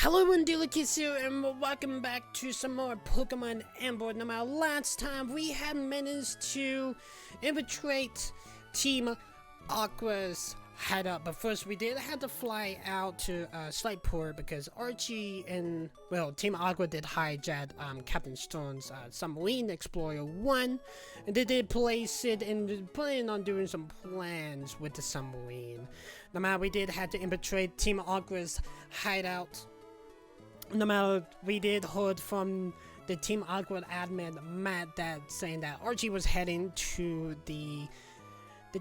Hello everyone, Lillycove here, and welcome back to some more Pokemon Onboard. Now, last time we had managed to infiltrate Team Aqua's hideout, but first we did have to fly out to Slightport because Archie and, well, Team Aqua did hijack Captain Stone's submarine Explorer 1, and they did place it and planning on doing some plans with the submarine. Now, we did have to infiltrate Team Aqua's hideout. No matter, we did heard from the Team Aqua admin Matt that saying that Archie was heading to the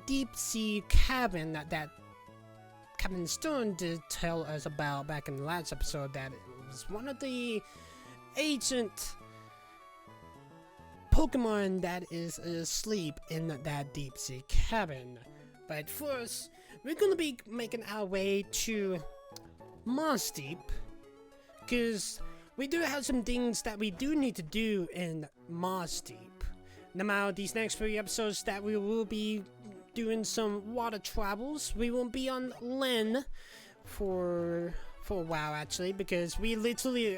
deep sea cabin that Captain Stone did tell us about back in the last episode, that it was one of the ancient Pokemon that is asleep in that deep sea cabin. But first, we're gonna be making our way to Mossdeep, because we do have some things that we do need to do in Mossdeep. Now, these next 3 episodes that we will be doing some water travels. We won't be on land for a while actually, because we literally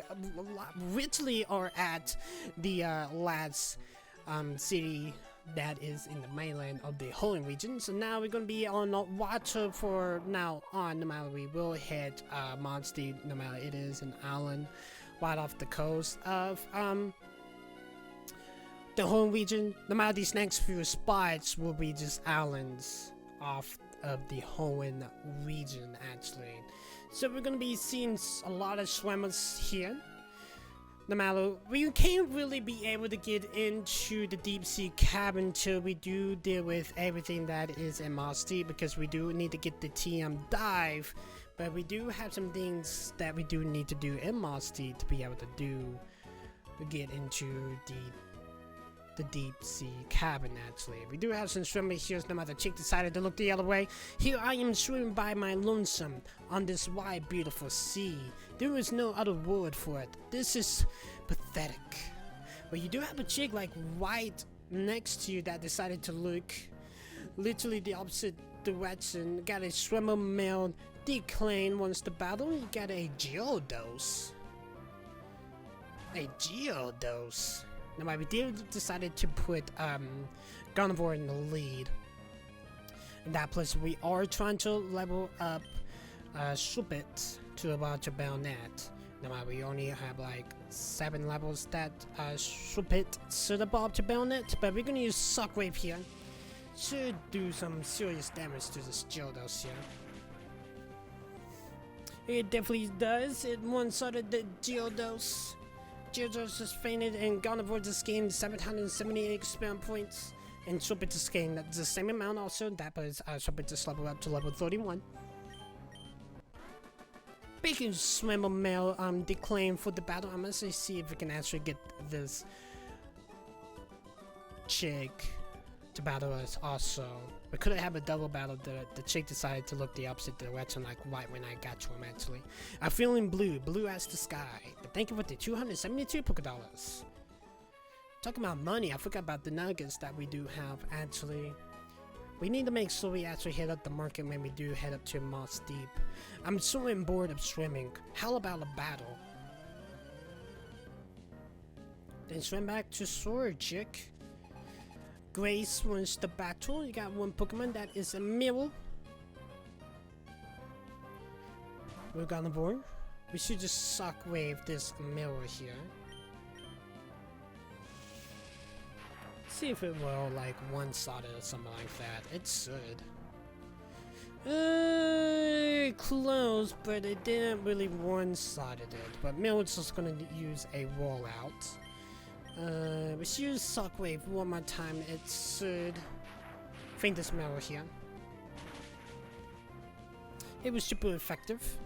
are at the last city that is in the mainland of the Hoenn region. So now we're gonna be on water for now on. No matter, we will hit Mossdeep. No matter, it is an island right off the coast of the Hoenn region. No matter, these next few spots will be just islands off of the Hoenn region actually. So we're gonna be seeing a lot of swimmers here. No matter, we can't really be able to get into the deep sea cabin till we do deal with everything that is in Mossdeep, because we do need to get the TM dive. But we do have some things that we do need to do in Mossdeep to be able to get into the deep sea cabin actually. We do have some swimmers here. No matter, the chick decided to look the other way. Here I am swimming by my lonesome on this wide beautiful sea. There is no other word for it. This is pathetic. But you do have a chick like right next to you that decided to look literally the opposite direction. Got a swimmer male. Declan wants to battle. You got a Geodos. A Geodos. Now, we did decided to put Gardevoir in the lead. In that place, we are trying to level up Shuppet to about to Belnet. Now, we only have like 7 levels that Shuppet should have up to Belnet, but we're gonna use Shockwave here. Should do some serious damage to this Geodos here. It definitely does. It one-shotted the Geodos. Geodos just fainted, and Gardevoir just gained 778 experience points, and Shuppet just gained the same amount also. That was Shuppet just leveled up to level 31. Bacon Swimmer Male declaimed for the battle. I'm gonna see if we can actually get this chick to battle us also. We could have a double battle. The chick decided to look the opposite direction, like right when I got to him actually. I'm feeling blue as the sky. But thank you for the 272 Pokédollars. Talking about money, I forgot about the nuggets that we do have actually. We need to make sure we actually hit up the market when we do head up to Mossdeep. I'm so bored of swimming. How about a battle? Then swim back to shore, chick. Grace wants the battle. You got one Pokemon that is a mirror. We're gonna board. We should just Shockwave this mirror here. See if it will like one-shot it or something like that. It should. Close, but it didn't really one-shot it. But Mirror's just gonna use a rollout. We should use Shockwave one more time. It should faint this mirror here. It was super effective.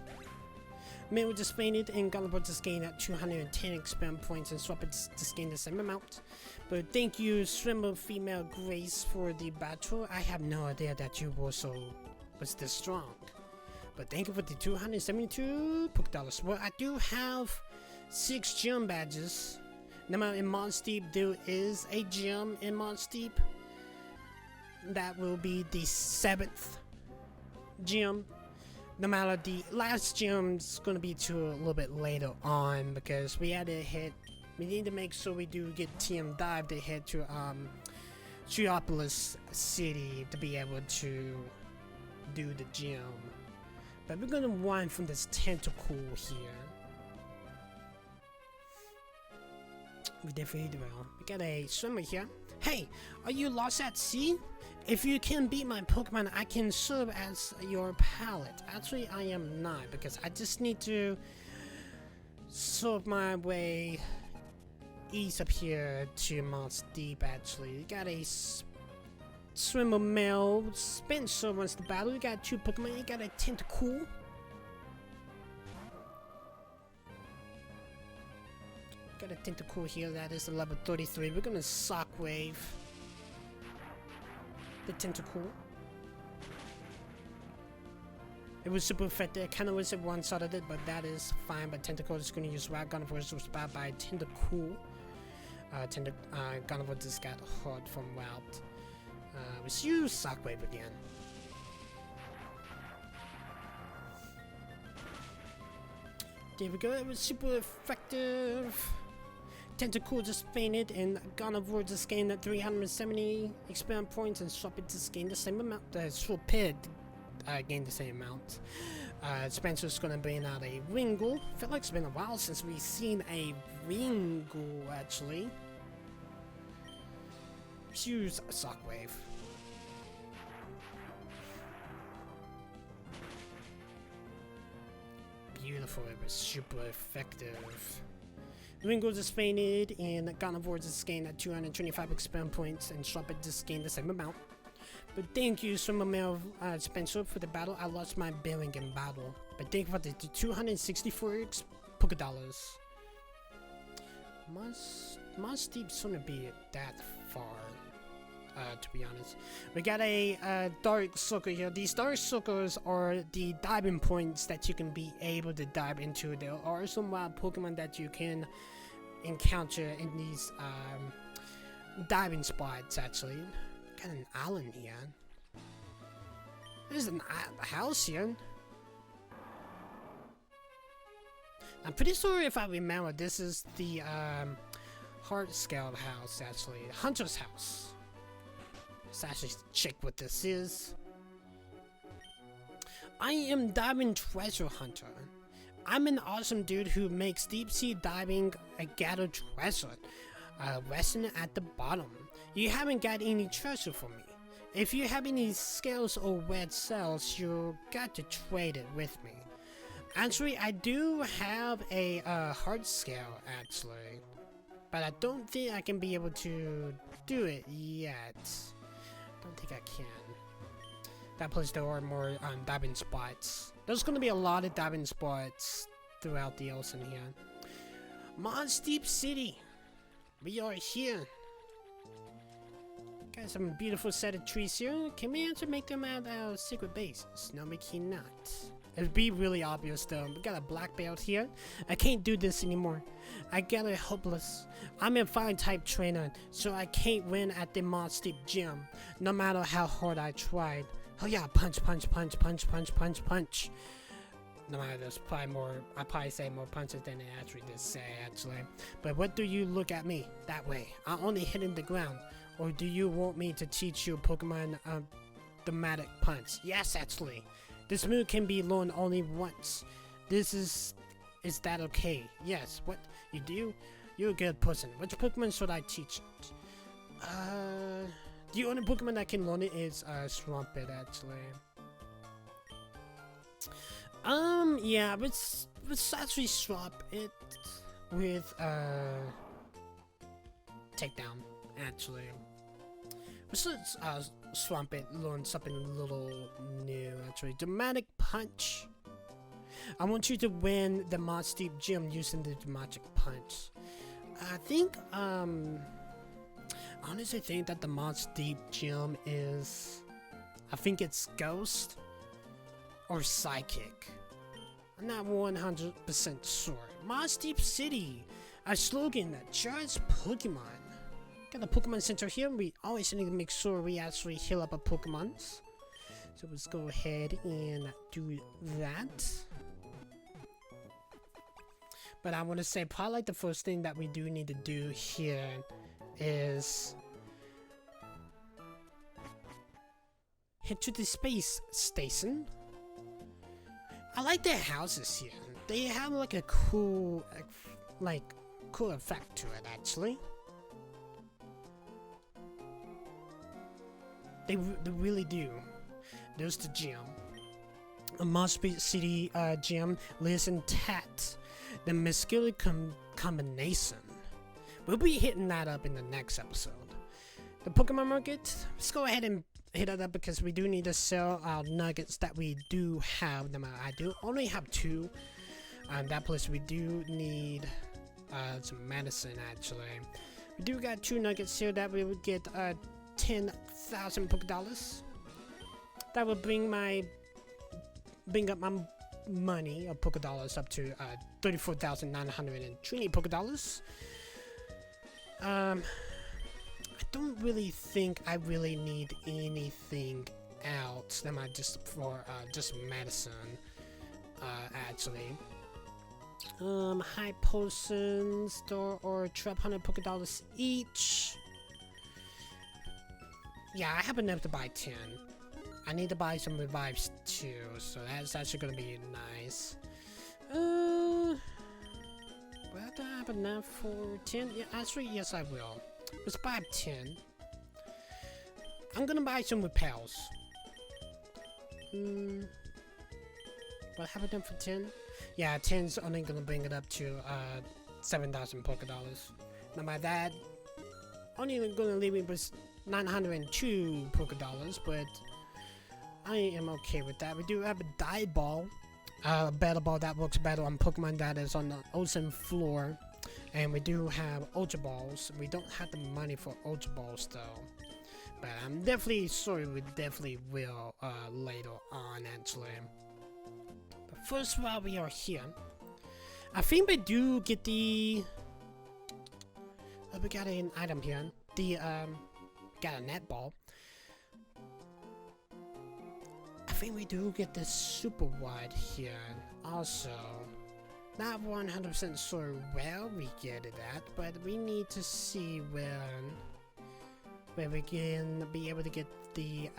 Mirror just fainted, and Gardevoir just gained at 210 experience points, and Shuppet just gained the same amount. But thank you, Swimmer Female Grace, for the battle. I have no idea that you also was this strong. But thank you for the 272 Pokédollars. Well, I do have 6 gym badges. Now, in Mossdeep, there is a gym in Mossdeep. That will be the 7th gym no matter the last gym's gonna be to a little bit later on because we had to hit. We need to make sure we do get TM Dive to head to Metropolis City to be able to do the gym. But we're gonna run from this tentacle here. We definitely will. We got a swimmer here. Hey, are you lost at sea? If you can beat my Pokemon, I can serve as your pilot. Actually, I am not because I just need to serve my way east up here to Mossdeep. Actually, we got a swimmer male. Spencer wants to battle. We got 2 Pokemon. You got a Tentacool. Got a Tentacool here. That is a level 33. We're gonna Shockwave the Tentacool. It was super effective. I kind of wish it one-shotted it, but that is fine. But Tentacool is going to use Route Gun, was inspired by Tentacool. Gunvolt just got hurt from Route. Let's use Shockwave again. There we go. It was super effective. Tentacool just fainted, and Gunvolt just gained 370 experience points, and Swampert just gained the same amount. Swampert gained the same amount. Spencer's gonna bring out a Wingull. Feel like it's been a while since we've seen a Wingull, actually. Let's use a Shockwave. Beautiful, it was super effective. Wingull just fainted, and Gunvolt just gained 225 experience points, and Swampert just gained the same amount. But thank you, Swimmermail Spencer, for the battle. I lost my bearing in battle. But thank you for the 264 Poké Dollars. Mossdeep shouldn't be that far, to be honest. We got a Dark Circle here. These Dark Circles are the diving points that you can be able to dive into. There are some wild Pokemon that you can encounter in these diving spots, actually. Got an island here. There's a house here. I'm pretty sure if I remember, this is the Heart Scaled house, actually. The Hunter's house. Let's actually check what this is. I am Diving Treasure Hunter. I'm an awesome dude who makes deep sea diving a gather treasure. Resting at the bottom. You haven't got any treasure for me. If you have any scales or red cells, you got to trade it with me. Actually, I do have a heart scale, actually. But I don't think I can be able to do it yet. Don't think I can. That place there are more diving spots. There's gonna be a lot of diving spots throughout the ocean here. Mossdeep City. We are here. Got some beautiful set of trees here. Can we actually make them at our secret bases? No, we cannot. It'd be really obvious though. We got a black belt here. I can't do this anymore. I got it hopeless. I'm a fire type trainer, so I can't win at the Mossdeep gym, no matter how hard I tried. Oh yeah, punch, punch, punch, punch, punch, punch, punch. No matter, there's probably more, I probably say more punches than I actually did say, actually. But what do you look at me that way? I'm only hitting the ground. Or do you want me to teach you Pokemon thematic punch? Yes, actually. This move can be learned only once. Is that okay? Yes, what you do? You're a good person. Which Pokemon should I teach it? The only Pokemon that can learn it is Swampert, actually. Yeah, let's actually swap it with Takedown, actually. Let's swamp it, learn something a little new, actually. Dramatic Punch. I want you to win the Mossdeep gym using the Dramatic Punch. I think, I honestly think that the Mossdeep gym is, I think it's Ghost or Psychic. I'm not 100% sure. Mossdeep City, a slogan that charts Pokemon. Got a Pokemon Center here. We always need to make sure we actually heal up our Pokemons. So let's go ahead and do that. But I want to say probably like the first thing that we do need to do here is head to the space station. I like their houses here. They have like a cool, cool effect to it actually. They really do. There's the gym. A Mossdeep City gym. Listen, Tate. The muscular combination. We'll be hitting that up in the next episode. The Pokemon market. Let's go ahead and hit it up because we do need to sell our nuggets that we do have. I do only have 2. That place we do need some medicine actually. We do got 2 nuggets here that we would get 10,000 Pokédollars. That will bring up my money of Pokédollars up to 34,920 Pokédollars. I don't really think I really need anything else than just for just medicine actually. High potions store or trap 100 Pokédollars each. Yeah, I have enough to buy 10. I need to buy some revives too, so that's actually gonna be nice. Will I have enough for 10? Yeah, actually, yes, I will. Let's buy 10. I'm gonna buy some repels. Will I have enough for 10? Yeah, 10's only gonna bring it up to 7,000 Pokédollars. Now by that, only gonna leave me with 902 Pokédollars, but I am okay with that. We do have a die ball, a battle ball that works better on Pokemon that is on the ocean floor, and we do have Ultra Balls. We don't have the money for Ultra Balls though, but I'm definitely sure we definitely will later on actually. But first, while we are here, I think we do get the. We got an item here. The got a net ball. I think we do get this super wide here. Also, not 100% sure where we get it at, but we need to see where we can be able to get the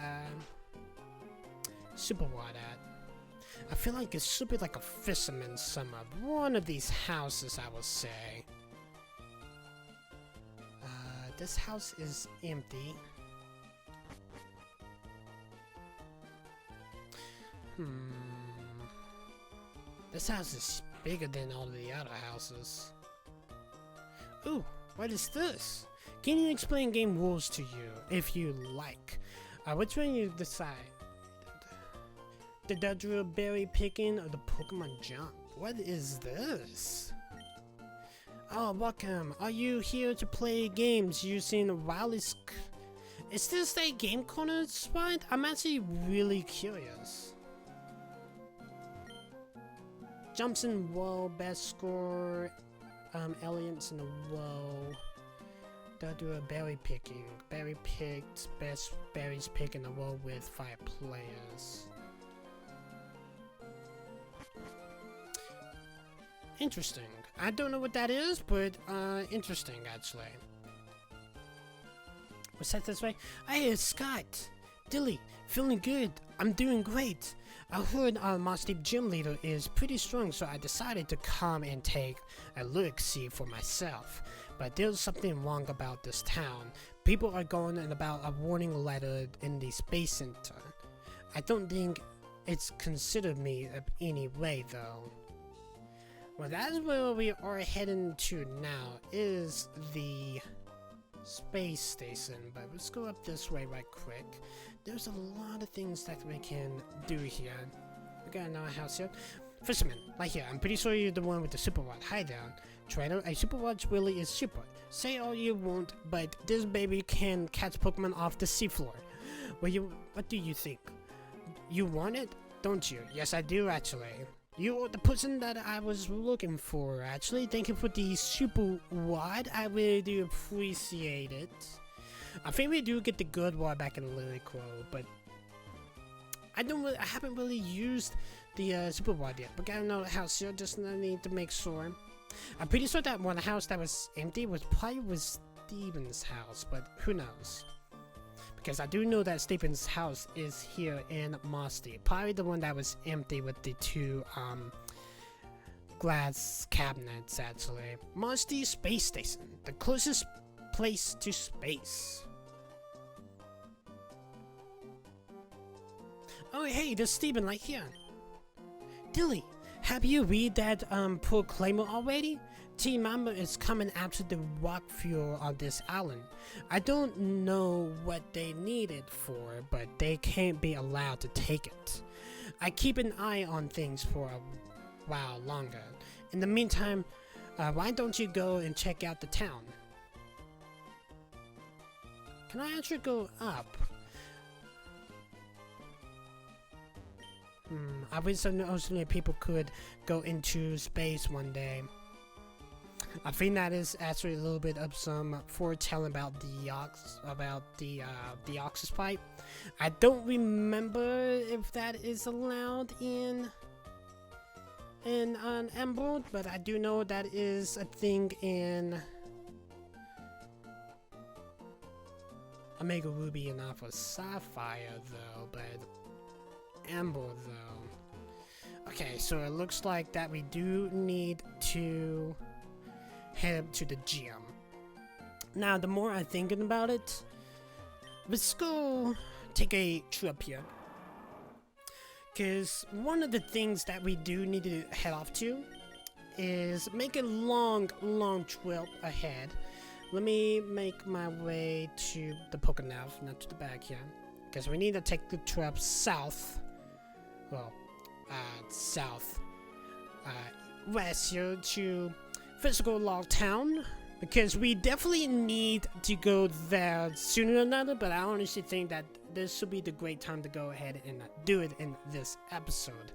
super wide at. I feel like it should be like a fisherman summer. One of these houses, I will say. This house is empty. This house is bigger than all the other houses. Ooh, what is this? Can you explain game rules to you, if you like? Which one you decide? The Dodger berry picking or the Pokemon jump? What is this? Oh, welcome. Are you here to play games using wireless? Is this a game corner spot? I'm actually really curious. Jumps in wall, best score, aliens in the wall. They'll do a berry picking. Berry picked, best berries pick in the wall with 5 players. Interesting. I don't know what that is, but interesting actually. What's that this way? Hey, it's Scott. Dilly, feeling good. I'm doing great. I heard our Mossdeep gym leader is pretty strong, so I decided to come and take a look-see for myself. But there's something wrong about this town. People are going about a warning letter in the Space Center. I don't think it's considered me any way though. Well, that's where we are heading to now, is the space station, but let's go up this way right quick. There's a lot of things that we can do here. We got another house here. Fisherman, right here. I'm pretty sure you're the one with the super rod. Hi there. Trainer, a super rod really is super. Say all you want, but this baby can catch Pokemon off the seafloor. What do you think? You want it, don't you? Yes, I do actually. You're the person that I was looking for, actually. Thank you for the super wide. I really do appreciate it. I think we do get the good one back in Lillycove, but I haven't really used the super wide yet, but got another house here. Just need to make sure. I'm pretty sure that one house that was empty was Steven's house, but who knows? Because I do know that Steven's house is here in Mossdeep. Probably the one that was empty with the two glass cabinets, actually. Mossdeep Space Station, the closest place to space. Oh hey, there's Steven right here. Dilly, have you read that proclaimer already? Team member is coming after the rock fuel on this island. I don't know what they need it for, but they can't be allowed to take it. I keep an eye on things for a while longer. In the meantime, why don't you go and check out the town? Can I actually go up? I wish only people could go into space one day. I think that is actually a little bit of some foretelling about the Oxus pipe. I don't remember if that is allowed in an emerald, but I do know that is a thing in Omega Ruby and Alpha Sapphire though, but emerald though. Okay, so it looks like that we do need to head to the gym. Now, the more I'm thinking about it, let's go take a trip here. Because one of the things that we do need to head off to is make a long trip ahead. Let me make my way to the Pokénav, not to the back here. Because we need to take the trip south. Well, west here to Pacifidlog Town, because we definitely need to go there sooner or later, but I honestly think that this would be the great time to go ahead and do it in this episode,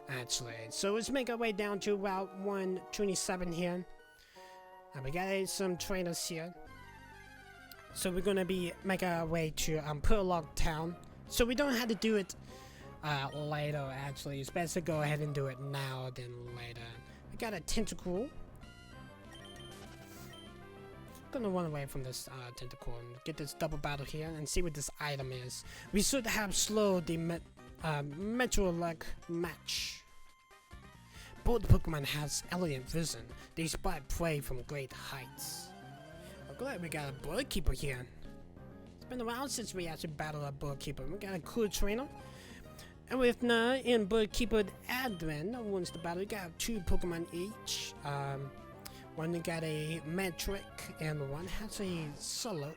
actually. So let's make our way down to Route 127 here. And we got some trainers here. So we're gonna be making our way to Pacifidlog Town. So we don't have to do it later, actually. It's best to go ahead and do it now than later. We got a tentacle. Gonna run away from this tentacle and get this double battle here and see what this item is. We should have slowed the Metro-like match. Both Pokemon has elegant vision. They spot prey from great heights. I'm glad we got a bird keeper here. It's been a while since we actually battled a bird keeper. We got a cool trainer. And with Na and bird keeper Adrian wins the battle. We got 2 Pokemon each. One got a metric and one has a solo.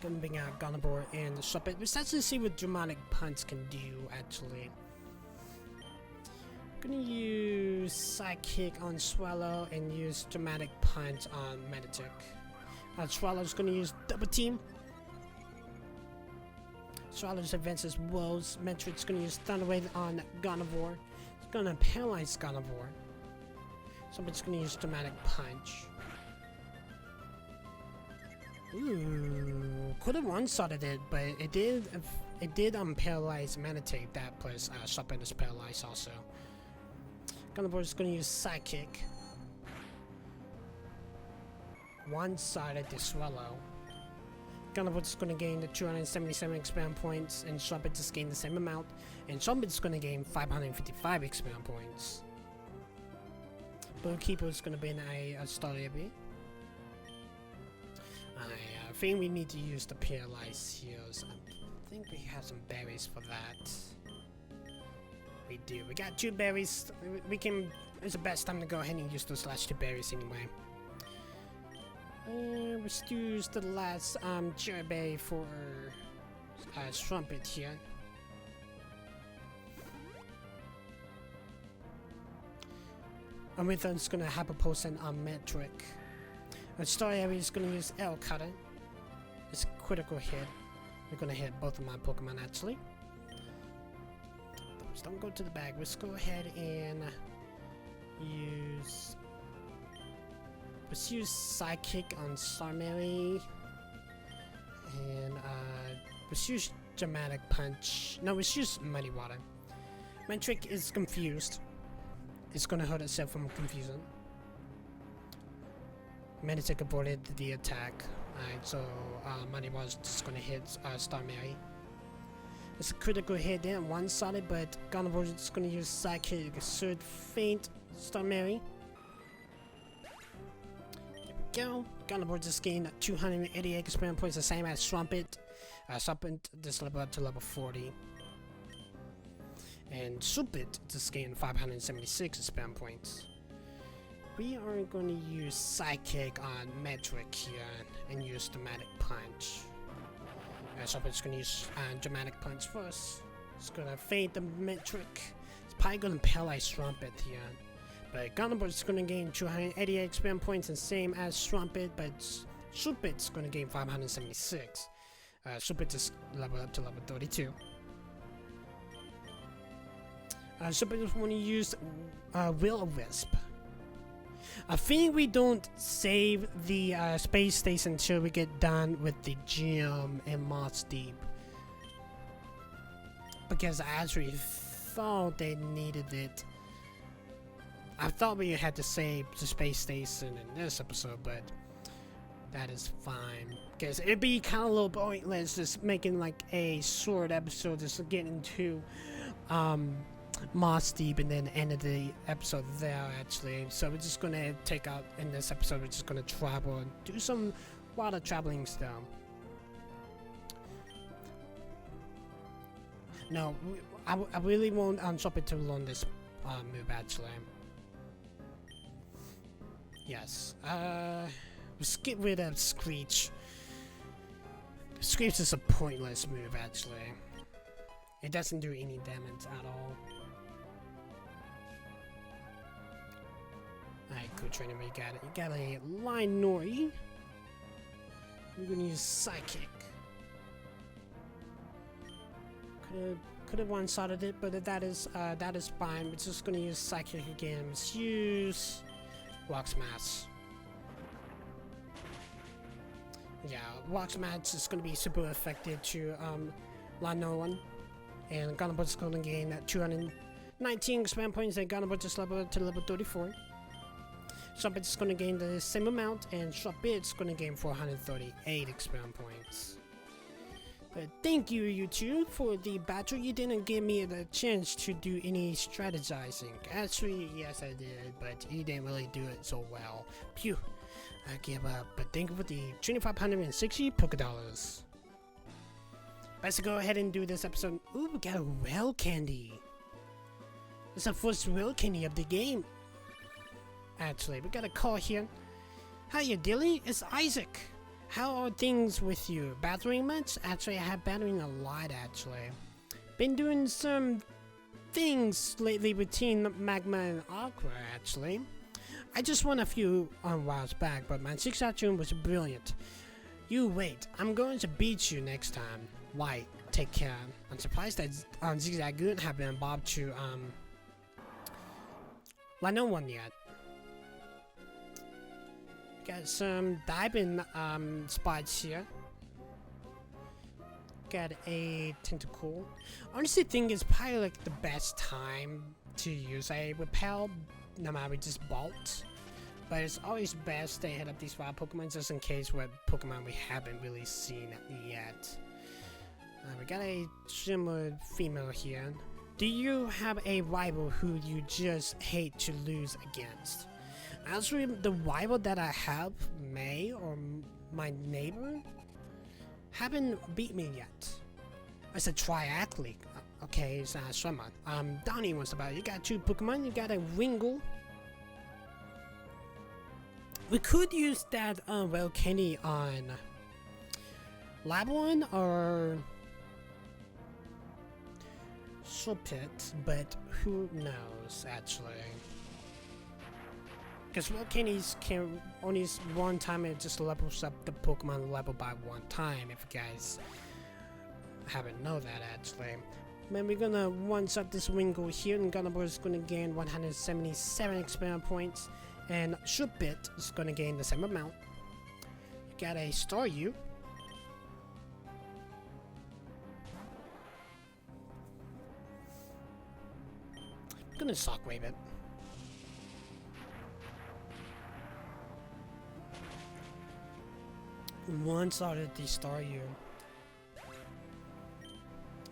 Gonna bring out Gardevoir and the Shuppet. Let's actually see what Dramatic Punch can do, actually. Gonna use Psychic on Swallow and use Dramatic Punch on Meditic. Swallow's gonna use Double Team. Swallow's advances Wolves. Metric's gonna use Thunder Wave on Gardevoir. It's gonna paralyze Gardevoir. Somebody's gonna use Dramatic Punch. Ooh, could have one-shotted it, but it did paralyze Manatee. That plus Shuppet is paralyzed also. Gardevoir's gonna use Psychic. One-sided to Swallow. Gardevoir's gonna gain the 277 experience points, and Shuppet just gained the same amount, and Shuppet's gonna gain 555 experience points. Bookkeeper's gonna be in a story a bit. I think we need to use the paralyzed heals. I think we have some berries for that. We do. We got 2 berries. We can. It's the best time to go ahead and use those last 2 berries anyway. Let's use the last cherry berry for Trumpet here. And with that, it's gonna have a potion on Metric. And Star Area is gonna use L Cutter. It's a critical hit. We're gonna hit both of my Pokemon actually. Those don't go to the bag. Let's go ahead and use. Let's use Psychic on Starmary. And let's use Dramatic Punch. No, it's just Muddy Water. Metric is confused. It's gonna hurt itself from confusion. Meditic avoided the attack. Alright, so Muddy Water's just gonna hit Star Mary. It's a critical hit, then one-sided, but Gardevoir is just gonna use Psychic, Surge, Faint, Star Mary. Here we go. Gardevoir just gained 288 experience points, the same as Swampert. Swampert just leveled up to level 40. And Supit just gained 576 experience points. We are going to use Psychic on Metric here and use Dramatic Punch. Supit's going to use Dramatic Punch first. It's going to fade the Metric. It's probably going to paralyze Swampert here. But Gardevoir is going to gain 288 experience points, and same as Swampert, but Supit's going to gain 576. Supit just leveled up to level 32. Supit just want to use Will-O-Wisp. I think we don't save the space station until we get done with the gym in Mossdeep, because I actually thought they needed it. I thought we had to save the space station in this episode, but that is fine, because it'd be kind of a little pointless just making like a short episode just getting to Mossdeep and then end of the episode there actually. So we're just gonna take out in this episode, we're just gonna travel and do some water traveling stuff. No, I really won't stop it to learn this move actually. Yes, let's get rid of Screech. Screech is a pointless move actually. It doesn't do any damage at all. Alright, cool trainer, we got it. You got a Linori. We're gonna use Psychic. Could have one-sided it, but that is fine. We're just gonna use Psychic again. Let's use Rock Smash. Yeah, Rock Smash is gonna be super effective to Linori. And Gardevoir's going to gain 219 experience points, and Gardevoir just leveled up to level 34. Swampert is going to gain the same amount, and Swampert is going to gain 438 experience points. But thank you, you two, for the battle. You didn't give me the chance to do any strategizing. Actually, yes I did, but you didn't really do it so well. Phew, I give up. But thank you for the 2,560 Poké Dollars. Let's go ahead and do this episode. Ooh, we got a Well Candy. It's the first Well Candy of the game. Actually, we got a call here. Hiya, Dilly. It's Isaac. How are things with you? Battering much? Actually, I have battering a lot, actually. Been doing some things lately with Team Magma and Aqua, actually. I just won a few whiles back, but my 6 out tune was brilliant. You wait. I'm going to beat you next time. Why? Take care. I'm surprised that Zigzagoon haven't involved to no one yet. Got some diving spots here. Got a tentacle. Honestly, think it's probably like the best time to use a repel, no matter just bolt. But it's always best to hit up these wild Pokemon just in case what Pokemon we haven't really seen yet. We got a similar female here. Do you have a rival who you just hate to lose against? Actually, the rival that I have, May, or my neighbor, haven't beat me yet. It's a triathlete. Okay, it's not someone. Donnie wants about it. You got 2 Pokemon, you got a Wingull. We could use that Well Candy on Labon or Supit, but who knows actually. Because Well Candies can only one time, it just levels up the Pokemon level by 1 time, if you guys haven't know that actually. Then we're gonna one-shot this Wingull here, and Gardevoir is gonna gain 177 experience points, and Supit is gonna gain the same amount. You got a Staryu. gonna Shockwave it. One started the star here.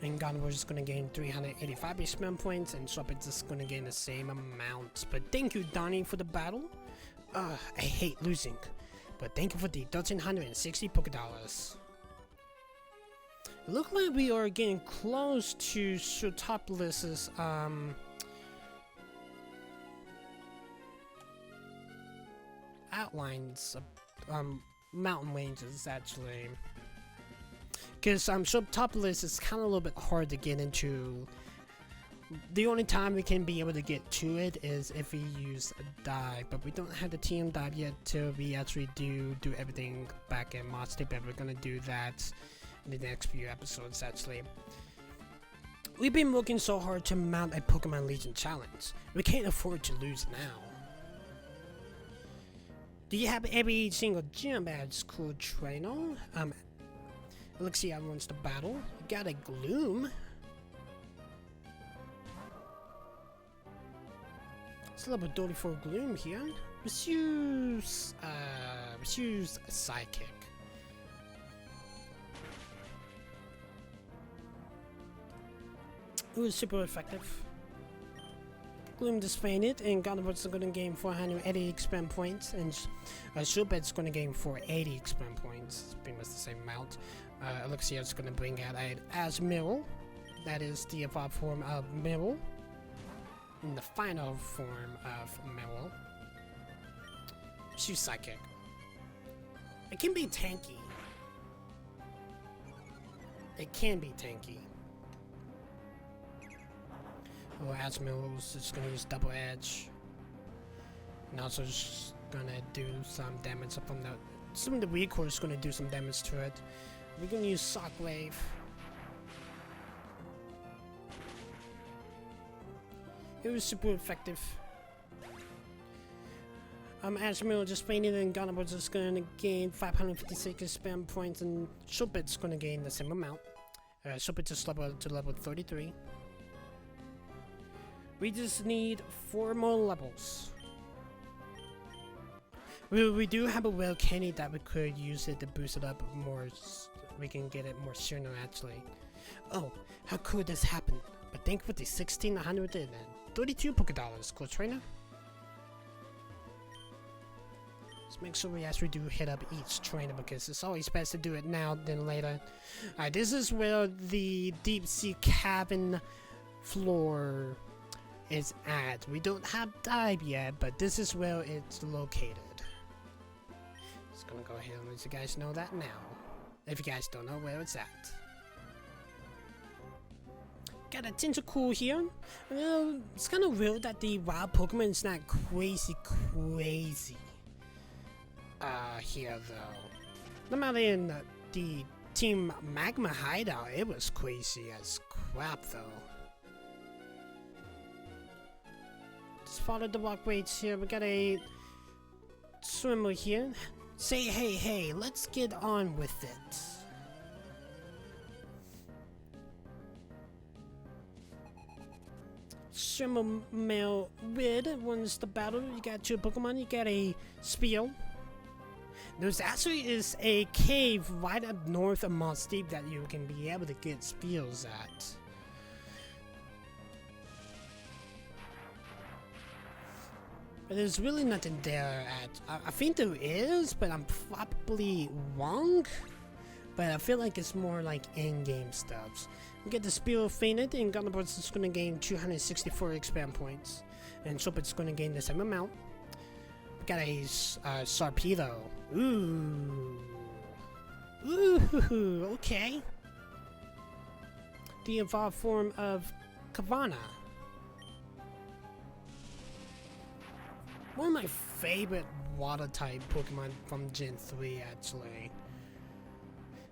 And Gardevoir is gonna gain 385 experience points, and Shuppet is gonna gain the same amount. But thank you, Donnie, for the battle. I hate losing. But thank you for the 1,360 Pokédollars. It looks like we are getting close to Shurtoplis's outlines of mountain ranges, actually. Because Shurtopolis is kind of a little bit hard to get into. The only time we can be able to get to it is if we use a dive, but we don't have the team dive yet till we actually do everything back in Mossdeep, and we're gonna do that in the next few episodes, actually. We've been working so hard to mount a Pokemon Legion challenge. We can't afford to lose now. Do you have every single gym badge, cool trainer? Let's see how wants to battle. You got a Gloom. It's a level 34 Gloom here. Let's use a Psychic. It was super effective. Gloom just fainted, and Gardevoir's going to gain 480 experience points, and Shuppet's going to gain 480 experience points. It's pretty much the same amount. Elixir's going to bring out an Asmirel. That is the evolved form of Mirror. In the final form of Mirror. She's Psychic. It can be tanky. It can be tanky. Oh, Asmirel's just gonna use Double Edge. And also just gonna do some damage from the... Some of the recoil is gonna do some damage to it. We're gonna use Shockwave. It was super effective. Asmirel just fainted, and Gardevoir's just gonna gain 556 experience points, and Shuppet's gonna gain the same amount. Shuppet just leveled to level 33. We just need 4 more levels. We do have a Well Candy that we could use it to boost it up more. We can get it more sooner, actually. Oh, how could this happen? But thank you for the 1,632 Pokédollars, cool trainer. Let's make sure we actually do hit up each trainer, because it's always best to do it now than later. Alright, this is where the deep sea cabin floor is at. We don't have dive yet, but this is where it's located. Just gonna go ahead and let you guys know that now, if you guys don't know where it's at. Got a Tentacool here. It's kind of weird that the wild Pokemon is not crazy here though. No matter in the Team Magma hideout, it was crazy as crap though. Just follow the walkways here. We got a swimmer here. Say hey, let's get on with it. Swimmer male Rid wins the battle. You got 2 Pokemon. You got a Spiel. There's actually is a cave right up north of Mossdeep that you can be able to get Spiels at. But there's really nothing there at... I think there is, but I'm probably wrong. But I feel like it's more like in-game stuff. We get the Spiel fainted, and Gardevoir's is going to gain 264 experience points. And Shuppet's going to gain the same amount. We got a Sarpedo. Ooh, okay. The evolved form of Kavana. One of my favorite water-type Pokemon from Gen 3, actually.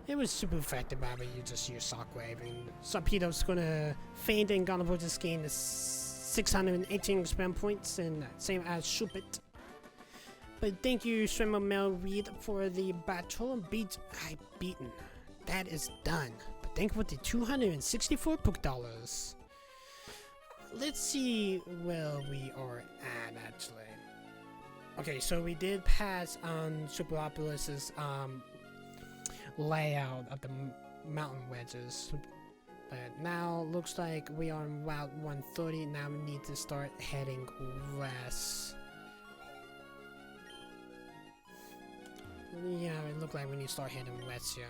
It was super effective, but you just use Shockwave, and Sarpedo's gonna faint, and Gardevoir just gained 618 experience points, and same as Shuppet. But thank you, Swimmer Mel Reed, for the battle. Beaten. That is done. But thank you for the 264 Pokédollars. let's see where we are at actually. Okay, so we did pass on Superopolis's layout of the mountain wedges, but now looks like we are on Route 130. Now we need to start heading west. Yeah, it looks like we need to start heading west here.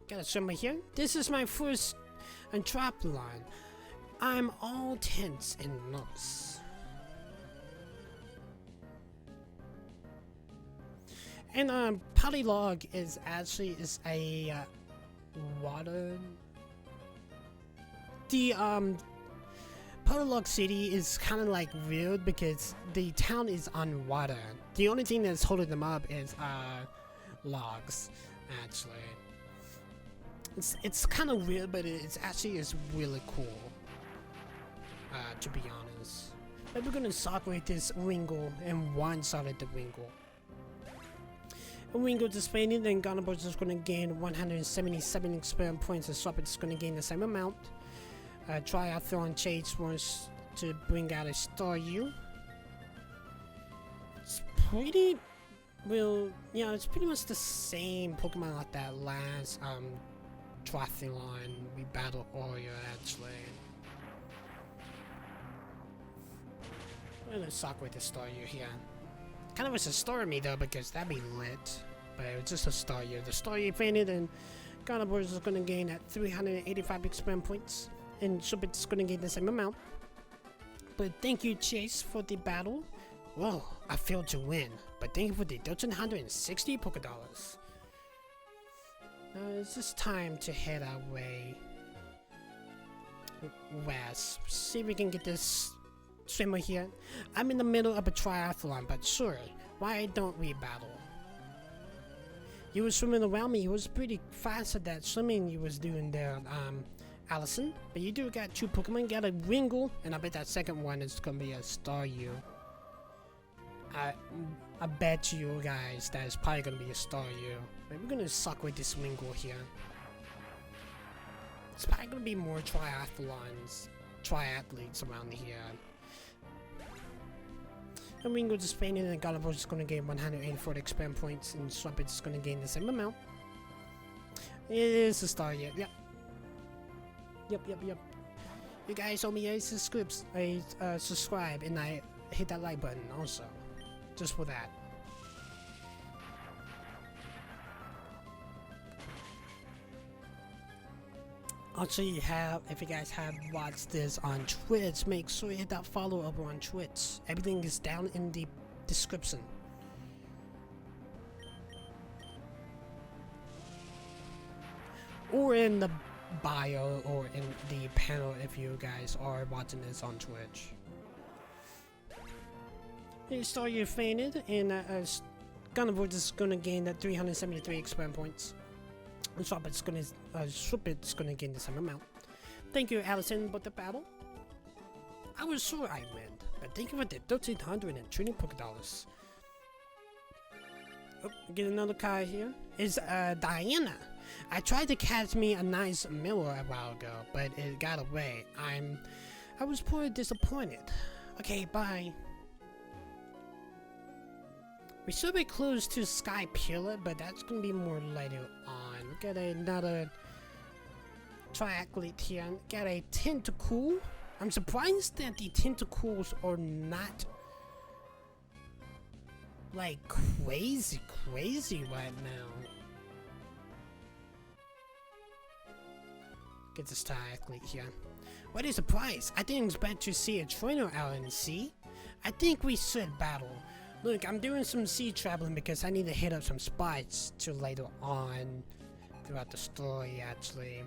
Got a swimmer here. This is my first triathlon. I'm all tense and nervous. And Pacifidlog is actually a water. The Pacifidlog City is kind of like weird because the town is on water. The only thing that's holding them up is logs. Actually, it's kind of weird, but it's actually really cool. To be honest, but we're gonna separate this Wingle and one side of the Wingle. Wingle displaying, then Gunnerboard is going to gain 177 experience points, and Swap is going to gain the same amount. Triathlon Chase wants to bring out a Staryu. It's pretty, well, yeah, it's pretty much the same Pokemon like that last Triathlon we battled earlier actually. I'm going to suck with the Staryu here. Kind of was a Starmie though, because that'd be lit. But it was just a Staryu. The Staryu fainted, and Gunnerboard is going to gain at 385 experience points, and Supit's going to gain the same amount. But thank you, Chase, for the battle. Whoa, I failed to win, but thank you for the 1,360 Pokédollars. Now it's just time to head our way west. See if we can get this swimmer here. I'm in the middle of a triathlon, but sure, why don't we battle? You were swimming around me. You was pretty fast at that swimming you was doing there, Allison. But you do got two Pokemon. Got a Wingle, and I bet that second one is gonna be a Staryu. I bet you guys that is probably gonna be a Staryu. But we're gonna suck with this Wingle here. It's probably gonna be more triathletes around here. And Wingle just painted, and Gunnerboard is going to gain 184 experience points, and Swampert is going to gain the same amount. It is a Staryu, yep. Yep. You guys owe me a subscribe, and I hit that like button also, just for that. Also, if you guys have watched this on Twitch, make sure you hit that follow over on Twitch. Everything is down in the description. Or in the bio, or in the panel if you guys are watching this on Twitch. You saw you fainted, and Gunnerboard is gonna gain that 373 experience points. And Swapit's gonna gain the same amount. Thank you, Allison, but the battle? I was sure I'd win, but thank you for the 1,320 Pokédollars. Oh, get another card here. It's Diana. I tried to catch me a nice mirror a while ago, but it got away. I was poorly disappointed. Okay, bye. We should be close to Sky Pillar, but that's gonna be more later on. We got another triathlete here. Got a Tentacool. I'm surprised that the Tentacools are not like crazy right now. Get this triathlete here. What a surprise! I didn't expect to see a trainer out in the sea. I think we should battle. Look, I'm doing some sea traveling because I need to hit up some spots to later on throughout the story, actually.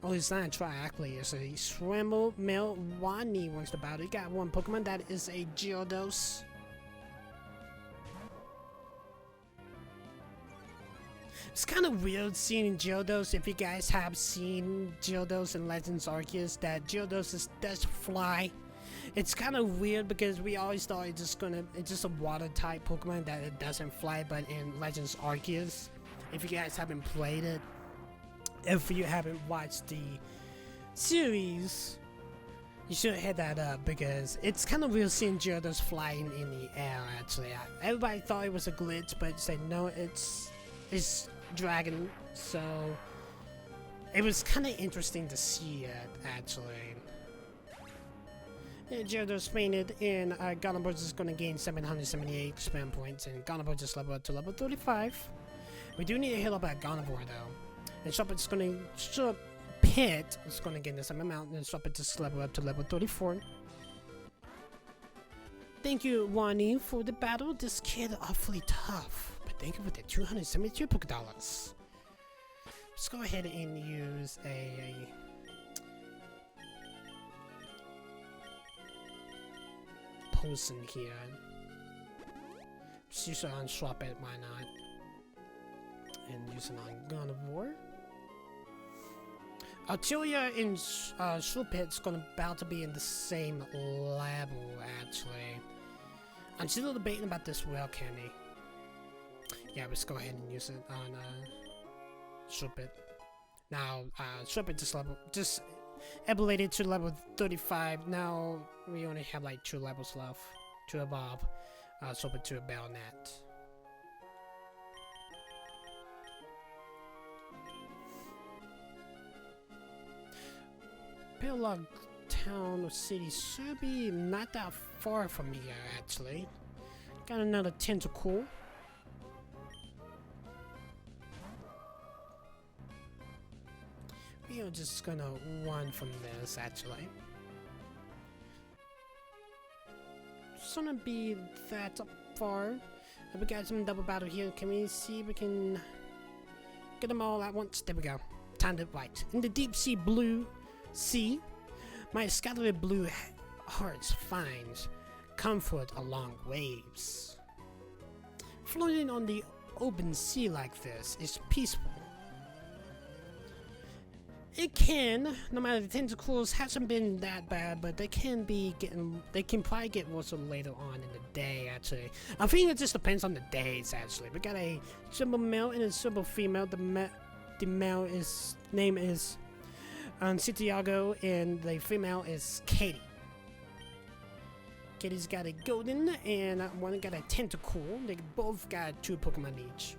Oh, it's not a triathlete, it's a Swimble Male Wani wants to battle. You got one Pokemon that is a Gyarados. It's kind of weird seeing Gyarados. If you guys have seen Gyarados in Legends Arceus, that Gyarados does fly. It's kind of weird because we always thought it's just a water type Pokemon that it doesn't fly, but in Legends Arceus, if you guys haven't played it, if you haven't watched the series, You should hit that up because it's kind of weird seeing Gyarados flying in the air. Actually, everybody thought it was a glitch, but said no, it's dragon. So it was kind of interesting to see it actually. Yeah, Gyarados fainted, and Gardevoir is going to gain 778 spam points, and Gardevoir just leveled up to level 35. We do need to heal up at Gardevoir though, and Shuppet's going to Pit is going to gain the same amount, and Shuppet just level up to level 34. Thank you, Wani, for the battle. This kid awfully tough, but thank you for the 272 Pokédollars. Let's go ahead and use a potion here. Just use it on Shuppet, why not? And use it on Gardevoir. Altaria and Shuppet's about to be in the same level, actually. I'm still debating about this well candy. Yeah, let's go ahead and use it on Shuppet. Now, Shuppet just evoluted to level 35. Now we only have like 2 levels left to evolve Shuppet to a Baronet. Pacifidlog Town or City should be not that far from here, actually. Got another tentacle. We are just gonna run from this, actually. It's gonna be that far. We got some double battle here. Can we see if we can get them all at once? There we go. Timed it right. In the deep sea blue sea, my scattered blue hearts finds comfort along waves. Floating on the open sea like this is peaceful. It can, no matter the tentacles hasn't been that bad, but they can probably get worse later on in the day, actually. I think it just depends on the days, actually. We got a simple male and a simple female. The male name is Santiago, and the female is Katie. Katie's got a golden, and one got a tentacle. They both got 2 Pokemon each.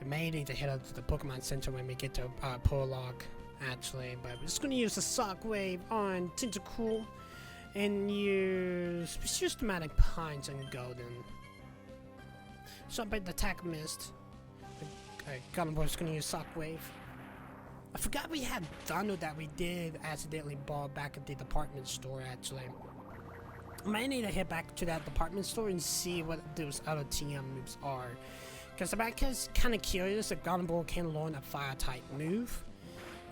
We may need to head up to the Pokemon Center when we get to Prologue, actually, but we're just going to use the Shockwave on Tentacool and use Systematic Punch and Golden. Shuppet attack missed. Gardevoir's going to use Shockwave. I forgot we had Thunder that we did accidentally borrow back at the department store, actually. I might need to head back to that department store and see what those other TM moves are. Because I'm kind of curious if Gardevoir can learn a Fire-type move.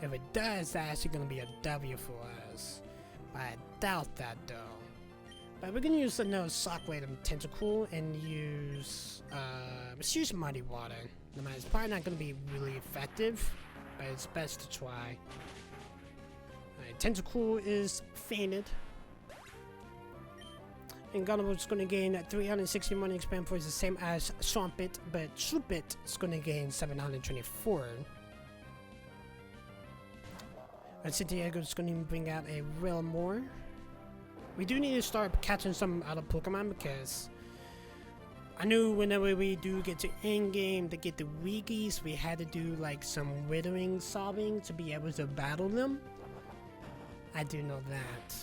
If it does, that's actually going to be a W for us. But I doubt that, though. But we're going to use another Shockwave and Tentacool and let's use Muddy Water. No matter, it's probably not going to be really effective, but it's best to try. Alright, Tentacool is fainted. And Gardevoir's going to gain 361 expand points, the same as Shuppet, but Shuppet is going to gain 724. And Santiago's going to bring out a Realmore. We do need to start catching some other Pokemon because I knew whenever we do get to endgame to get the Wiggies, we had to do like some withering solving to be able to battle them. I do know that.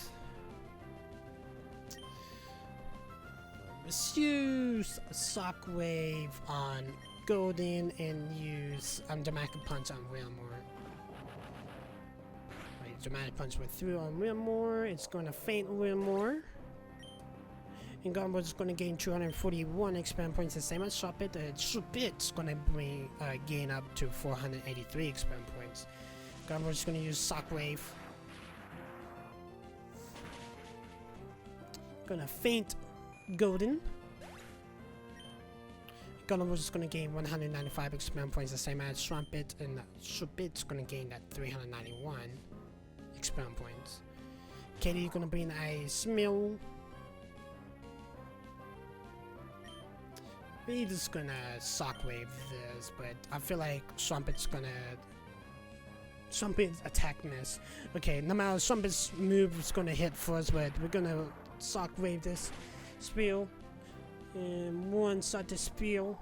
Let's use Shockwave on Golden and use Dramatic Punch on Realmore. Right, Dramatic Punch went through on Realmore. It's going to faint Realmore. And Gardevoir's going to gain 241 expand points, the same as Shuppet. Shuppet's going to gain up to 483 expand points. Gardevoir's going to use Shockwave. Gonna faint Golden. Gardevoir's going to gain 195 expand points, the same as Shuppet, and Shuppet's going to gain that 391 expand points. Katie's going to bring a Smil. We're just gonna Shockwave this, but I feel like Trumpet's attack miss. Okay, no matter Trumpet's move is gonna hit first, but we're gonna Shockwave this spiel. And one shot the spiel.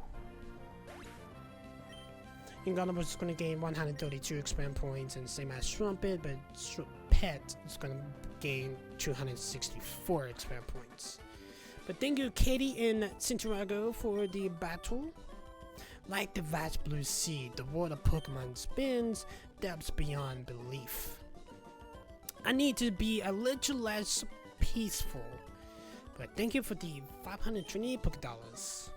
And Gunner's is gonna gain 132 experience points, and same as Trumpet, but Trumpet is gonna gain 264 experience points. But thank you, Katie and Santiago, for the battle. Like the vast blue sea, the world of Pokemon spins depths beyond belief. I need to be a little less peaceful, but thank you for the 528 Pokédollars.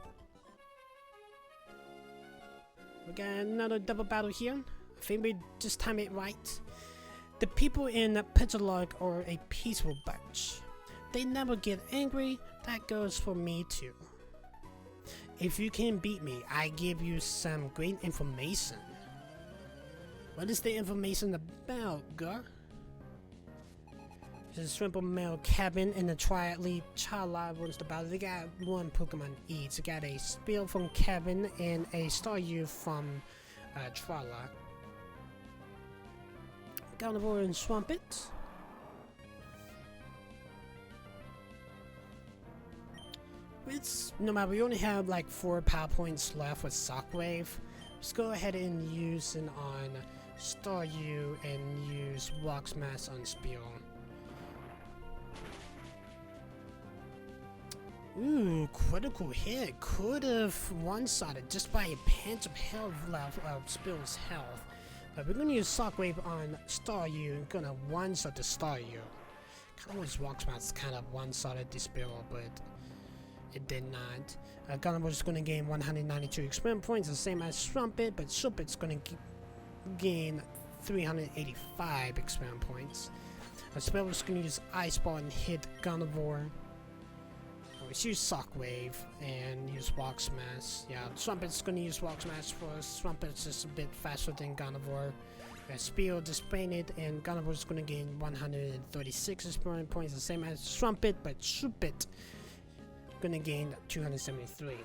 We got another double battle here. I think we just timed it right. The people in Pacifidlog are a peaceful bunch. They never get angry. That goes for me too. If you can beat me, I give you some great information. What is the information about, girl? There's a simple male cabin in the triathlete Chala runs the battle. They got one Pokemon each. They got a Spill from Cabin and a Staryu from Trala. Gardevoir and Swampert. No matter, we only have like 4 power points left with Shockwave. Let's go ahead and use it on Staryu and use Rock Smash on Spill. Ooh, critical hit. Could have one-shotted just by a pinch of health left of Spill's health. But we're gonna use Shockwave on Staryu and gonna one-shot the Staryu. Kinda wish Rock Smash kinda one-shotted the Spill, but it did not. Gardevoir is gonna gain 192 experience points, the same as Trumpet, but Trumpet's gonna gain 385 experience points. Spill is gonna use Ice Ball and hit Gardevoir. Let's use Shockwave and use Rock Smash. Yeah, Trumpet's gonna use Rock Smash first. Trumpet's just a bit faster than Gardevoir. Spiel displayed and Gardevoir's gonna gain 136 experience points, the same as Trumpet, but Trumpet gonna gain 273.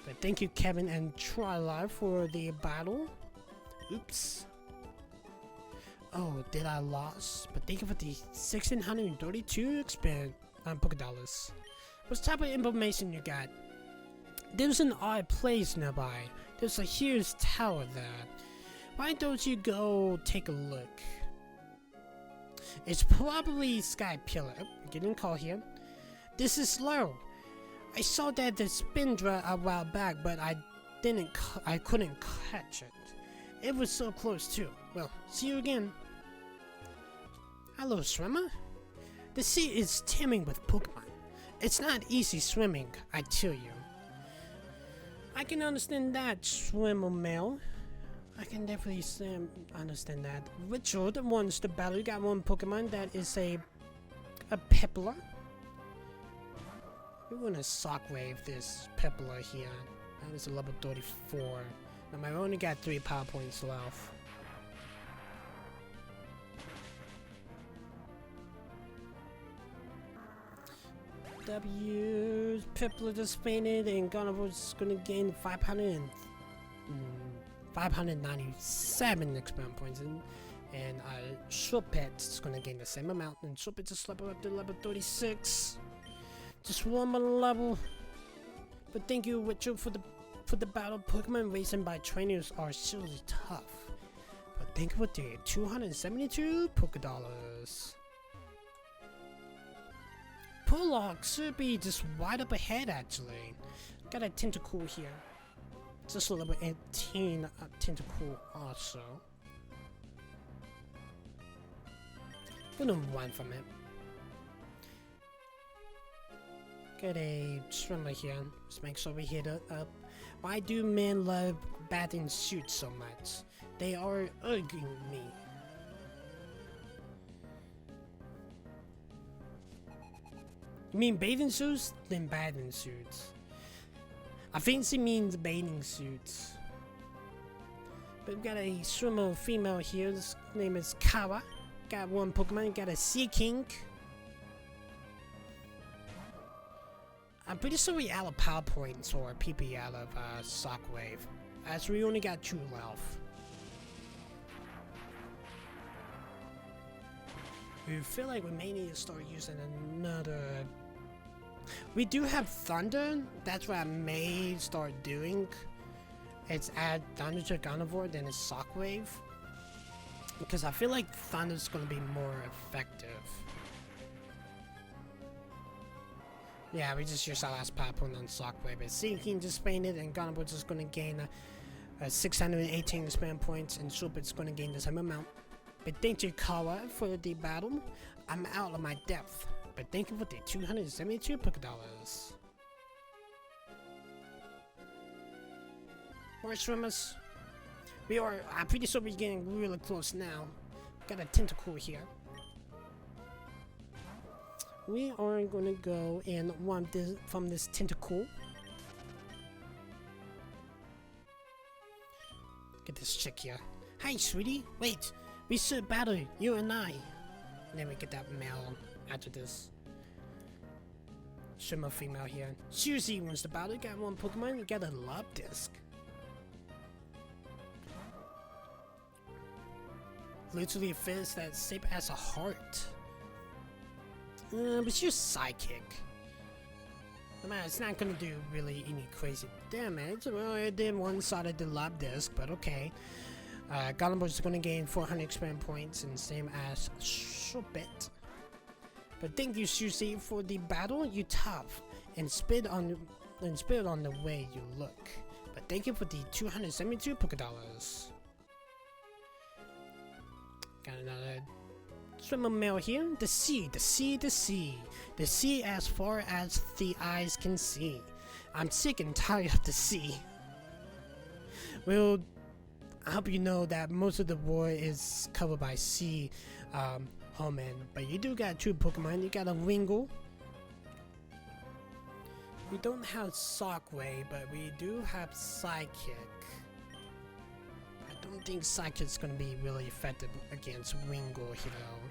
But thank you, Kevin and Trylive, for the battle. Oops. Oh, did I lose? But thank you for the 1632 experience Pokédollars. What type of information you got? There's an odd place nearby. There's a huge tower there. Why don't you go take a look? It's probably Sky Pillar. Oh, getting a call here. This is slow. I saw that the Spindra a while back, but I couldn't catch it. It was so close too. Well, see you again. Hello, swimmer. The sea is teeming with Pokemon. It's not easy swimming, I tell you. I can understand that, swimmer male. I can definitely understand that. Richard wants to battle. You got one Pokemon that is a Pepler. We're gonna Shockwave this Pepler here. That is a level 34. Now I only got 3 power points left. W's Pepler just fainted and Gardevoir's gonna gain 597 experience points and Trumpet's gonna gain the same amount, and Trumpet just level up to level 36. Just one more level. But thank you, Richard, for the battle. Pokemon racing by trainers are seriously tough. But thank you for the 272 Pokédollars. Prologue should be just right up ahead, actually. Got a Tentacool here. Just a level 18 Tentacool also. Gonna run from it. Got a swimmer here. Let's make sure we hit it up. Why do men love bathing suits so much? They are urging me. You mean bathing suits? Then bathing suits. I think she means bathing suits. But we got a swimmer female here. His name is Kawa. Got one Pokemon. Got a Sea King. I'm pretty sure we out of power points or PP out of Shockwave, as we only got 2 left. We feel like we may need to start using another. We do have Thunder. That's what I may start doing. It's add Thunder to Carnivore, then it's Shockwave. Because I feel like Thunder's gonna be more effective. Yeah, we just used our last power point on Shockwave. But Seeking just painted, and Carnivore is gonna gain 618 spam points, and Shulpit's gonna gain the same amount. But thank you, Kawa, for the battle. I'm out of my depth. But thank you for the 272 Poké Dollars. More swimmers. I'm pretty sure we're getting really close now. Got a tentacle here. We are gonna go and want this from this tentacle. Get this chick here. Hi, sweetie. Wait. We should battle, you and I. And then we get that male after this. Swimmer female here. Susie wants to battle. You got 1 Pokemon. You got a love disc. Literally fits that shape as a heart. But she's psychic. Man, it's not gonna do really any crazy damage. Well, it did one-sided the love disc, but okay. Golem is going to gain 400 experience points, and same as Shulpit. But thank you, Susie, for the battle. You tough and spit on the way you look. But thank you for the 272 Poké Dollars. Got another swimmer male here. The sea as far as the eyes can see. I'm sick and tired of the sea. Well, I hope you know that most of the world is covered by sea, Homan. But you do got 2 Pokemon. You got a Wingull. We don't have Shockwave, but we do have Psychic. I don't think Psychic's gonna be really effective against Wingull here though.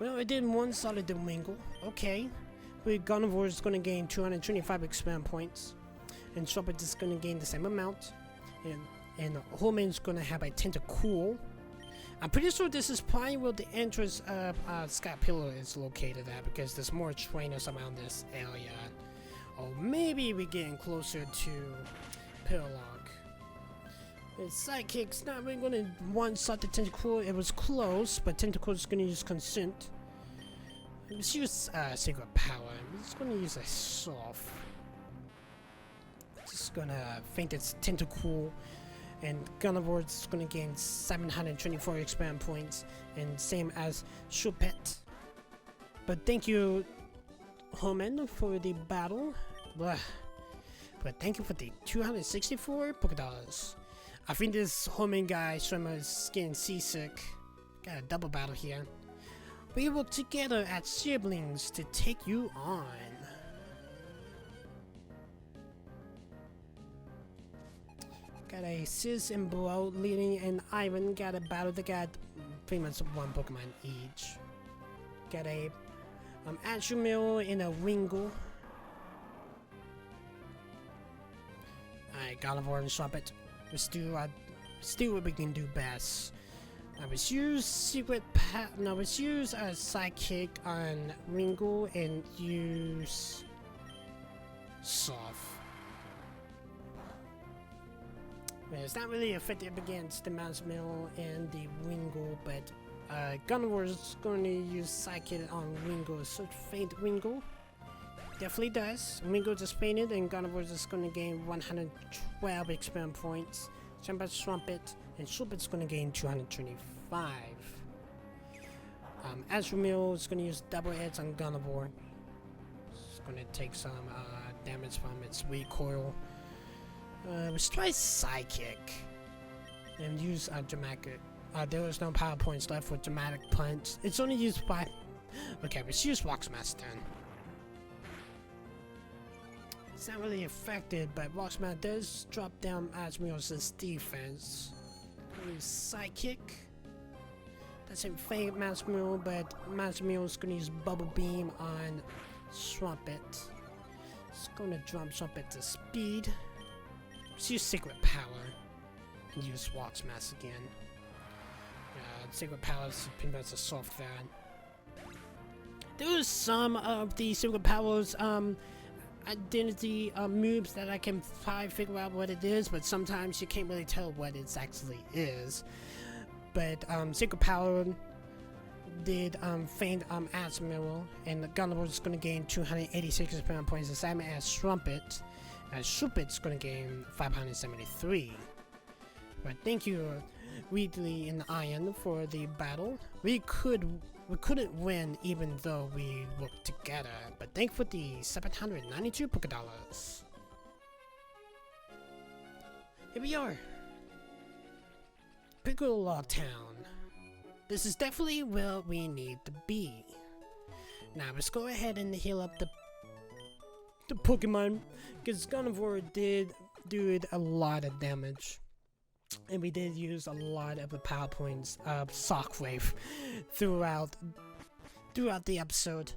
Well, I did one-sided the Wingull. Okay. But Carnivore is gonna gain 225 experience points. And Shulpit is gonna gain the same amount. And Holman's gonna have a Tentacool. I'm pretty sure this is probably where the entrance of Scott Pillar is located at, because there's more trainers around this area. Or maybe we're getting closer to Pacifidlog. The Psychic's not really gonna one-shot the Tentacool. It was close, but Tentacool's gonna use Consent. Let's use Secret Power. I'm just gonna use a Soft. Just gonna faint its Tentacool. And Carnivore's gonna gain 724 experience points, and same as Shulpit. But thank you, Homan, for the battle. Blah. But thank you for the 264 Poké Dollars. I think this Homan guy swimmer is getting seasick. Got a double battle here. We work together as siblings to take you on. Got a Sis and Bro leading, and Ivan got a battle. They got pretty much 1 Pokemon each. Got a Ashumil and a Wingull. Alright, Gardevoir and Shulpit. Let's do what we can do best. Let's use let's use a Psychic on Wingull and use Soft. It's not really effective against the Mousemill and the Wingull, but Gunwar is going to use Psychic on Wingull, so faint Wingull. Definitely does. Wingull just fainted, and Gunwar is going to gain 112 experience points. Shulpit, and Shulpit's going to gain 225. Azumarill is going to use double edge on Gunvor. It's going to take some damage from its recoil. Let's try Psychic and use Dramatic. There was no power points left for Dramatic Punch. It's only used by. Okay, let's use Rocksmaster. It's not really effective, but Rocksmaster does drop down Asmio's defense. Use Psychic. Doesn't fade Masmio, but Masmio's gonna use Bubble Beam on Swampert. It's gonna drop Swampert to speed. Let's use Secret Power. And use Walk's Mask again. Secret Power is pretty much a soft that. There's some of the Secret Powers identity moves that I can probably figure out what it is, but sometimes you can't really tell what it actually is. But Secret Power did faint Admiral, and the Gunner is going to gain 286 experience points the same as Swampert. Swampert's going to gain 573. But thank you, Wheatley and Iron, for the battle. We couldn't win even though we worked together, but thank for the 792 Poké Dollars. Here we are. Pacifidlog Town. This is definitely where we need to be. Now let's go ahead and heal up the Pokemon, because Carnivore did do a lot of damage. And we did use a lot of the power points of Shockwave throughout the episode.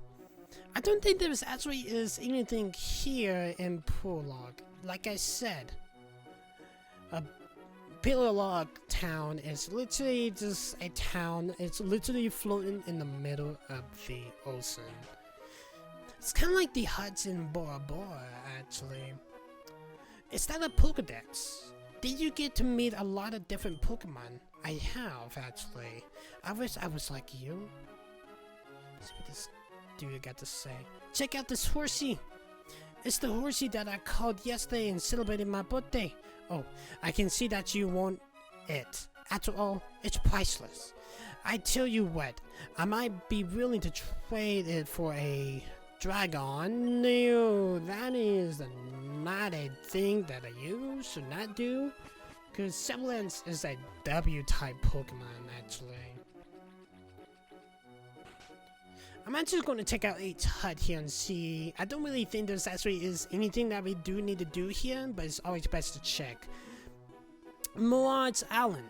I don't think there actually is anything here in Pacifidlog. Like I said, Pacifidlog Town is literally just a town. It's literally floating in the middle of the ocean. It's kind of like the huts in Bora Bora, actually. Is that a Pokedex? Did you get to meet a lot of different Pokemon? I have, actually. I wish I was like you. Let's see what this dude got to say. Check out this horsey. It's the horsey that I called yesterday and celebrated my birthday. Oh, I can see that you want it. After all, it's priceless. I tell you what, I might be willing to trade it for a Dragon. No, that is not a thing that you should not do. Because Semblance is a W-type Pokemon, actually. I'm actually going to check out each hut here and see. I don't really think there's actually is anything that we do need to do here, but it's always best to check. Mirage's Island.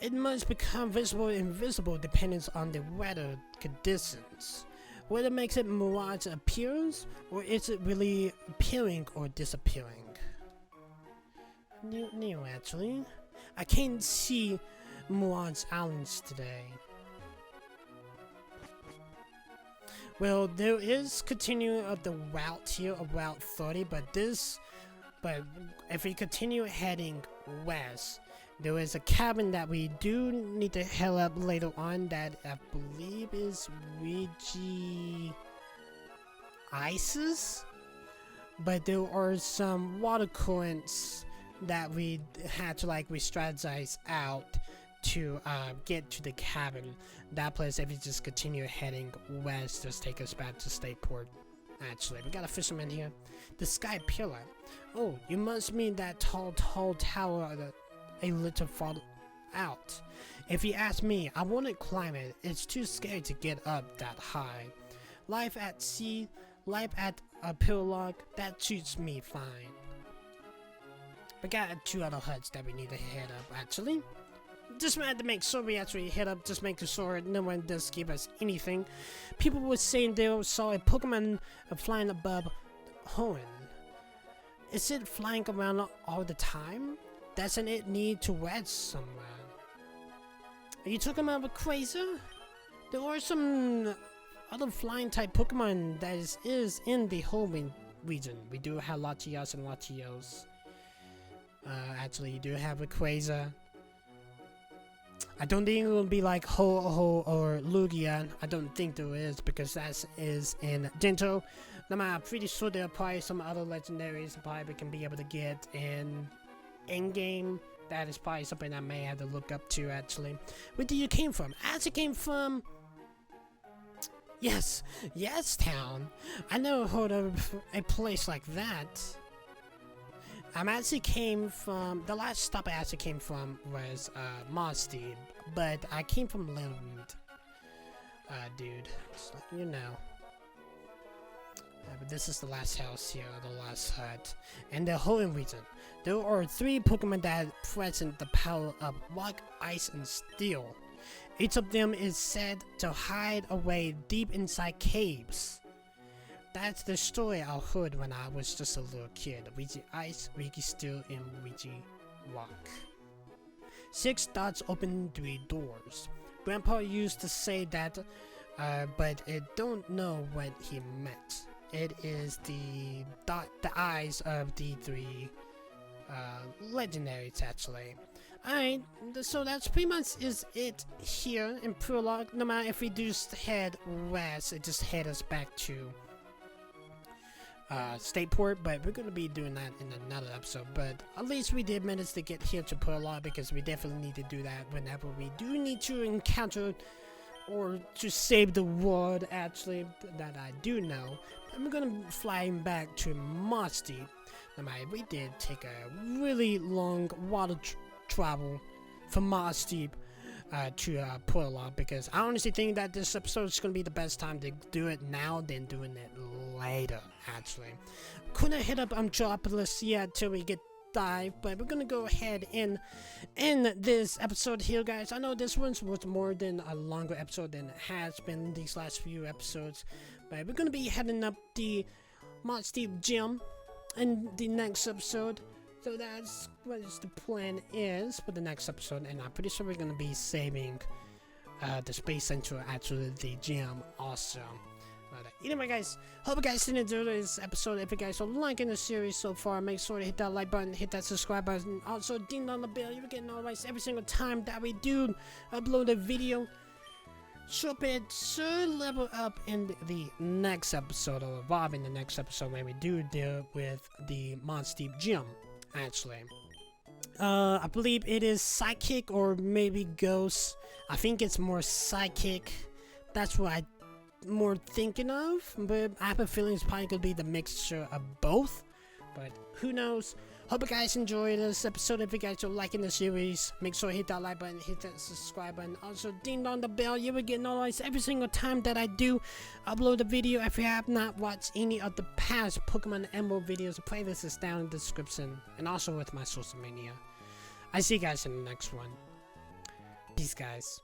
It must become visible or invisible depending on the weather conditions. Whether it makes it Mirage appears, or is it really appearing or disappearing? New actually. I can't see Mirage Islands today. Well, there is continuing of the route here of Route 30, but if we continue heading west, there is a cabin that we do need to head up later on that I believe is Reggie Isis, but there are some water currents that we had to re-strategize out to get to the cabin. That place, if you just continue heading west, just take us back to Stateport. Actually, we got a fisherman here. The Sky Pillar. Oh, you must mean that tall tower a little far out. If you ask me, I wouldn't climb it. It's too scary to get up that high. Life at sea, life at a Pacifidlog, that suits me fine. We got 2 other huts that we need to head up, actually. Just had to make sure we actually head up, just making sure no one does give us anything. People were saying they saw a Pokemon flying above Hoenn. Is it flying around all the time? Doesn't it need to rest somewhere? Are you talking about Quasar? There are some other flying type Pokemon that is in the Hoenn region. We do have Latias and Latios. Actually, you do have a Quasar. I don't think it will be like Ho-Oh or Lugia. I don't think there is, because that is in Gento. I'm pretty sure there are probably some other legendaries probably we can be able to get in game. That is probably something I may have to look up to, actually. Where do you came from? I actually came from... Yes Town. I never heard of a place like that. I actually came from, the last stop I actually came from was Mossdeep, but I came from Littlewood, dude, just let you know. But this is the last house here, the last hut. In the Hoenn region, there are 3 Pokemon that present the power of Rock, Ice, and Steel. Each of them is said to hide away deep inside caves. that's the story I heard when I was just a little kid. Ouija Ice, Ouija Steel, and Ouija Rock. 6 dots open 3 doors. Grandpa used to say that, but I don't know what he meant. It is the eyes of the 3 legendaries, actually. Alright, so that's pretty much is it here in Prologue. No matter if we just head west, it just head us back to Stateport, but we're gonna be doing that in another episode. But at least we did manage to get here to Prologue, because we definitely need to do that whenever we do need to encounter or to save the world, actually, that I do know. And we're gonna be flying back to Mossdeep. We did take a really long water travel from Mossdeep to Prologue, because I honestly think that this episode is going to be the best time to do it now than doing it later, actually. Couldn't hit up Metropolis yet till we get dive, but we're going to go ahead and end this episode here, guys. I know this one was more than a longer episode than it has been these last few episodes, but we're going to be heading up the Mossdeep Gym in the next episode. So that's what the plan is for the next episode, and I'm pretty sure we're going to be saving the Space Center, actually the gym also. But anyway, guys, hope you guys did enjoy this episode. If you guys are liking the series so far, make sure to hit that like button, hit that subscribe button, also ding on the bell. You're getting notified every single time that we do upload a video. So level up in the next episode, or evolve in the next episode, when we do deal with the Mossdeep Gym, actually. I believe it is Psychic or maybe Ghost. I think it's more Psychic. That's what I'm more thinking of, but I have a feeling it's probably going to be the mixture of both. But who knows? Hope you guys enjoyed this episode. If you guys are liking the series, make sure to hit that like button, hit that subscribe button. Also, ding on the bell. You will get notified every single time that I do upload a video. If you have not watched any of the past Pokemon Emerald videos, the playlist is down in the description, and also with my social media. I see you guys in the next one. Peace, guys.